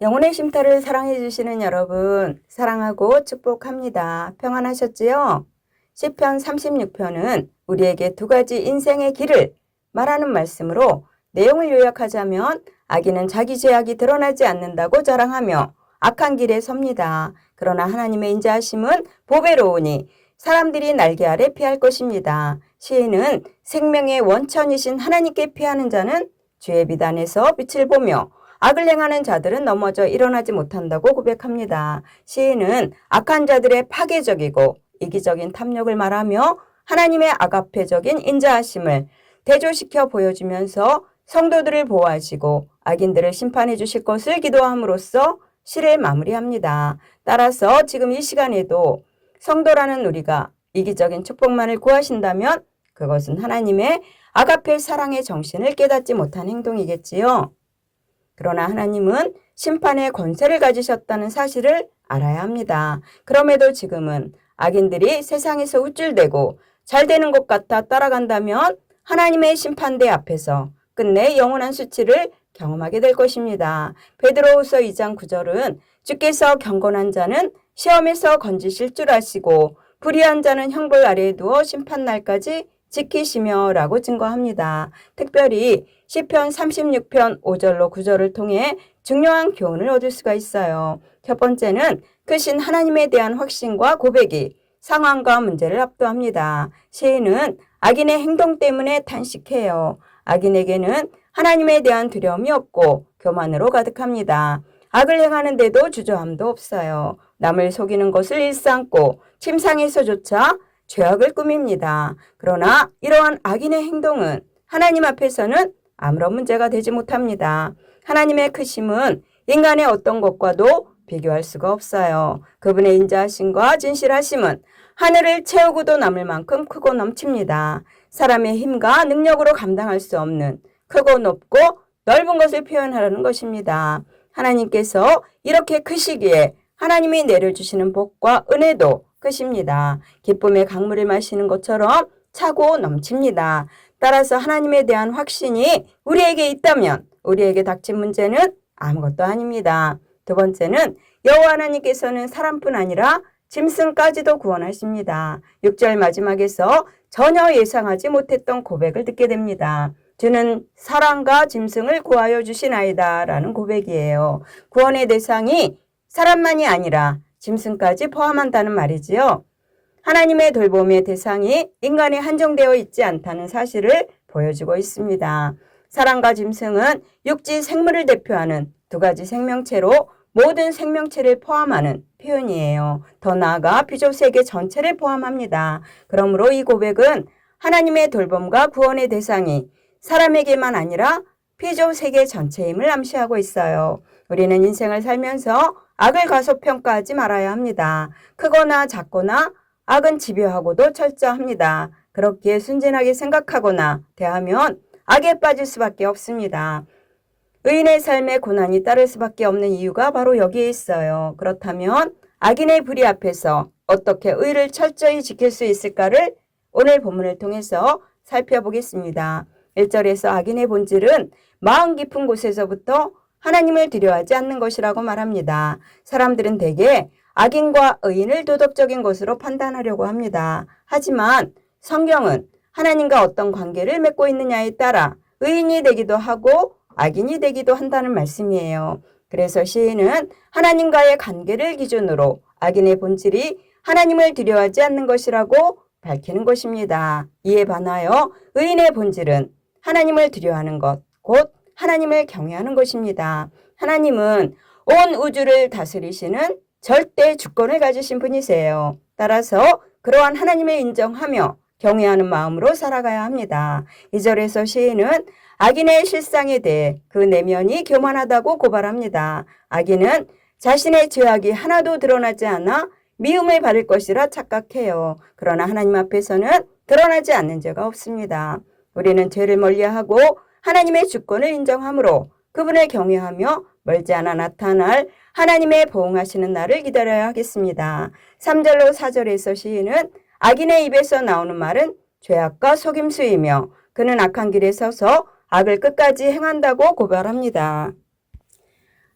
영혼의 쉼터를 사랑해 주시는 여러분, 사랑하고 축복합니다. 평안하셨지요? 시편 36편은 우리에게 두 가지 인생의 길을 말하는 말씀으로 내용을 요약하자면 악인은 자기 죄악이 드러나지 않는다고 자랑하며 악한 길에 섭니다. 그러나 하나님의 인자하심은 보배로우니 사람들이 날개 아래 피할 것입니다. 시인은 생명의 원천이신 하나님께 피하는 자는 주의 비단에서 빛을 보며 악을 행하는 자들은 넘어져 일어나지 못한다고 고백합니다. 시인은 악한 자들의 파괴적이고 이기적인 탐욕을 말하며 하나님의 아가페적인 인자하심을 대조시켜 보여주면서 성도들을 보호하시고 악인들을 심판해 주실 것을 기도함으로써 시를 마무리합니다. 따라서 지금 이 시간에도 성도라는 우리가 이기적인 축복만을 구하신다면 그것은 하나님의 아가페 사랑의 정신을 깨닫지 못한 행동이겠지요. 그러나 하나님은 심판의 권세를 가지셨다는 사실을 알아야 합니다. 그럼에도 지금은 악인들이 세상에서 우쭐대고 잘 되는 것 같아 따라간다면 하나님의 심판대 앞에서 끝내 영원한 수치를 경험하게 될 것입니다. 베드로후서 2장 9절은 주께서 경건한 자는 시험에서 건지실 줄 아시고 불의한 자는 형벌 아래에 두어 심판날까지 지키시며 라고 증거합니다. 특별히 시편 36편 5절로 9절을 통해 중요한 교훈을 얻을 수가 있어요. 첫 번째는 크신 하나님에 대한 확신과 고백이 상황과 문제를 압도합니다. 시인은 악인의 행동 때문에 탄식해요. 악인에게는 하나님에 대한 두려움이 없고 교만으로 가득합니다. 악을 행하는데도 주저함도 없어요. 남을 속이는 것을 일삼고 침상에서조차 죄악을 꾸밉니다. 그러나 이러한 악인의 행동은 하나님 앞에서는 아무런 문제가 되지 못합니다. 하나님의 크심은 인간의 어떤 것과도 비교할 수가 없어요. 그분의 인자하심과 진실하심은 하늘을 채우고도 남을 만큼 크고 넘칩니다. 사람의 힘과 능력으로 감당할 수 없는 크고 높고 넓은 것을 표현하려는 것입니다. 하나님께서 이렇게 크시기에 하나님이 내려주시는 복과 은혜도 크십니다. 기쁨의 강물을 마시는 것처럼 차고 넘칩니다. 따라서 하나님에 대한 확신이 우리에게 있다면 우리에게 닥친 문제는 아무것도 아닙니다. 두 번째는 여호와 하나님께서는 사람뿐 아니라 짐승까지도 구원하십니다. 6절 마지막에서 전혀 예상하지 못했던 고백을 듣게 됩니다. 주는 사람과 짐승을 구하여 주시나이다 라는 고백이에요. 구원의 대상이 사람만이 아니라 짐승까지 포함한다는 말이지요. 하나님의 돌봄의 대상이 인간에 한정되어 있지 않다는 사실을 보여주고 있습니다. 사람과 짐승은 육지 생물을 대표하는 두 가지 생명체로 모든 생명체를 포함하는 표현이에요. 더 나아가 피조 세계 전체를 포함합니다. 그러므로 이 고백은 하나님의 돌봄과 구원의 대상이 사람에게만 아니라 피조 세계 전체임을 암시하고 있어요. 우리는 인생을 살면서 악을 과소평가하지 말아야 합니다. 크거나 작거나 악은 집요하고도 철저합니다. 그렇기에 순진하게 생각하거나 대하면 악에 빠질 수밖에 없습니다. 의인의 삶에 고난이 따를 수밖에 없는 이유가 바로 여기에 있어요. 그렇다면 악인의 불의 앞에서 어떻게 의를 철저히 지킬 수 있을까를 오늘 본문을 통해서 살펴보겠습니다. 1절에서 악인의 본질은 마음 깊은 곳에서부터 하나님을 두려워하지 않는 것이라고 말합니다. 사람들은 대개 악인과 의인을 도덕적인 것으로 판단하려고 합니다. 하지만 성경은 하나님과 어떤 관계를 맺고 있느냐에 따라 의인이 되기도 하고 악인이 되기도 한다는 말씀이에요. 그래서 시인은 하나님과의 관계를 기준으로 악인의 본질이 하나님을 두려워하지 않는 것이라고 밝히는 것입니다. 이에 반하여 의인의 본질은 하나님을 두려워하는 것, 곧 하나님을 경외하는 것입니다. 하나님은 온 우주를 다스리시는 절대 주권을 가지신 분이세요. 따라서 그러한 하나님을 인정하며 경외하는 마음으로 살아가야 합니다. 2절에서 시인은 악인의 실상에 대해 그 내면이 교만하다고 고발합니다. 악인은 자신의 죄악이 하나도 드러나지 않아 미움을 받을 것이라 착각해요. 그러나 하나님 앞에서는 드러나지 않는 죄가 없습니다. 우리는 죄를 멀리하고 하나님의 주권을 인정하므로 그분을 경외하며 멀지 않아 나타날 하나님의 보응하시는 날을 기다려야 하겠습니다. 3절로 4절에서 시인은 악인의 입에서 나오는 말은 죄악과 속임수이며 그는 악한 길에 서서 악을 끝까지 행한다고 고발합니다.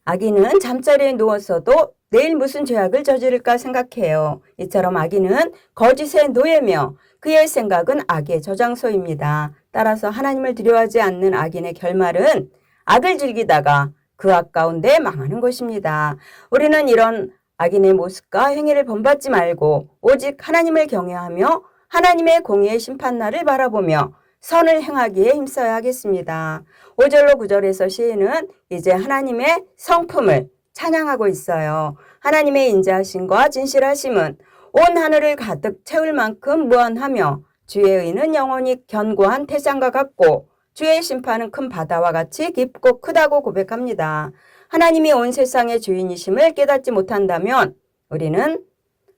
아기는 잠자리에 누웠어도 내일 무슨 죄악을 저지를까 생각해요. 이처럼 아기는 거짓의 노예며 그의 생각은 악의 저장소입니다. 따라서 하나님을 두려워하지 않는 악인의 결말은 악을 즐기다가 그 악 가운데 망하는 것입니다. 우리는 이런 악인의 모습과 행위를 본받지 말고 오직 하나님을 경외하며 하나님의 공의의 심판날을 바라보며 선을 행하기에 힘써야 하겠습니다. 5절로 9절에서 시인은 이제 하나님의 성품을 찬양하고 있어요. 하나님의 인자하심과 진실하심은 온 하늘을 가득 채울 만큼 무한하며 주의 의는 영원히 견고한 태산과 같고 주의 심판은 큰 바다와 같이 깊고 크다고 고백합니다. 하나님이 온 세상의 주인이심을 깨닫지 못한다면 우리는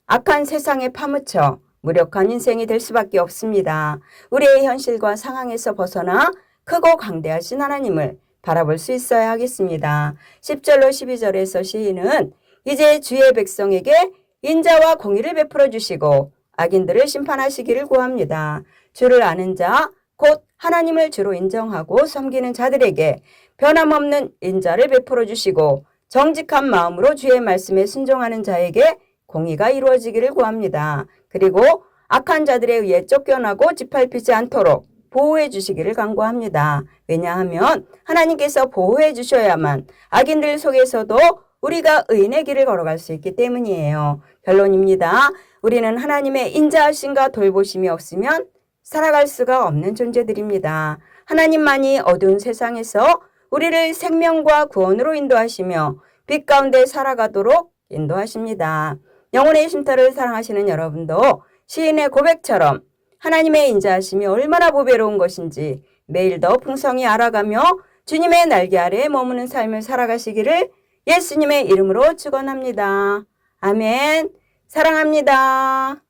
악한 세상에 파묻혀 무력한 인생이 될 수밖에 없습니다. 우리의 현실과 상황에서 벗어나 크고 강대하신 하나님을 바라볼 수 있어야 하겠습니다. 10절로 12절에서 시인은 이제 주의 백성에게 인자와 공의를 베풀어 주시고 악인들을 심판하시기를 구합니다. 주를 아는 자, 곧 하나님을 주로 인정하고 섬기는 자들에게 변함없는 인자를 베풀어 주시고 정직한 마음으로 주의 말씀에 순종하는 자에게 공의가 이루어지기를 구합니다. 그리고 악한 자들에 의해 쫓겨나고 짓밟히지 않도록 보호해 주시기를 간구합니다. 왜냐하면 하나님께서 보호해 주셔야만 악인들 속에서도 우리가 의인의 길을 걸어갈 수 있기 때문이에요. 결론입니다. 우리는 하나님의 인자하심과 돌보심이 없으면 살아갈 수가 없는 존재들입니다. 하나님만이 어두운 세상에서 우리를 생명과 구원으로 인도하시며 빛 가운데 살아가도록 인도하십니다. 영혼의 쉼터를 사랑하시는 여러분도 시인의 고백처럼 하나님의 인자하심이 얼마나 보배로운 것인지 매일 더 풍성히 알아가며 주님의 날개 아래에 머무는 삶을 살아가시기를 예수님의 이름으로 축원합니다. 아멘. 사랑합니다.